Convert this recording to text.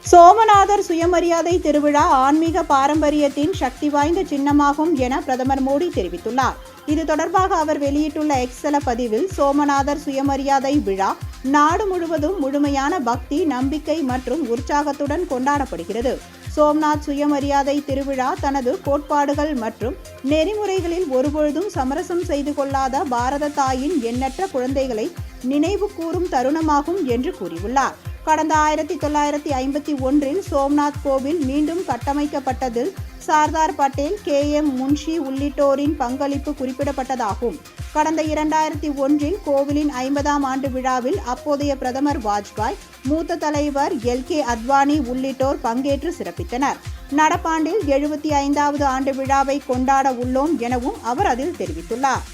சோமநாதர் சுயமரியாதை திருவிழா ஆன்மீக பாரம்பரியத்தின் சக்தி வாய்ந்த சின்னமாகும் என பிரதமர் மோடி தெரிவித்துள்ளார். இது தொடர்பாக அவர் வெளியிட்டுள்ள எக்ஸ் பதிவில், சோமநாதர் சுயமரியாதை விழா நாடு முழுவதும் முழுமையான பக்தி, நம்பிக்கை மற்றும் உற்சாகத்துடன் கொண்டாடப்படுகிறது. சோம்நாத் சுயமரியாதை திருவிழா தனது கோட்பாடுகள் மற்றும் நெறிமுறைகளில் ஒருபொழுதும் சமரசம் செய்து கொள்ளாத பாரத தாயின் எண்ணற்ற குழந்தைகளை நினைவு கூறும் தருணமாகும் என்று கூறியுள்ளார். கடந்த 1951 சோம்நாத் கோவில் மீண்டும் கட்டமைக்கப்பட்டதில் சர்தார் பட்டேல், KM முன்ஷி உள்ளிட்டோரின் பங்களிப்பு குறிப்பிடப்பட்டதாகும். கடந்த 2001 கோவிலின் 50ஆம் ஆண்டு விழாவில் அப்போதைய பிரதமர் வாஜ்பாய், மூத்த தலைவர் LK அத்வானி உள்ளிட்டோர் பங்கேற்று சிறப்பித்தனர். நடப்பாண்டில் 75வது ஆண்டு விழாவை கொண்டாட உள்ளோம் எனவும் அவர் அதில் தெரிவித்துள்ளார்.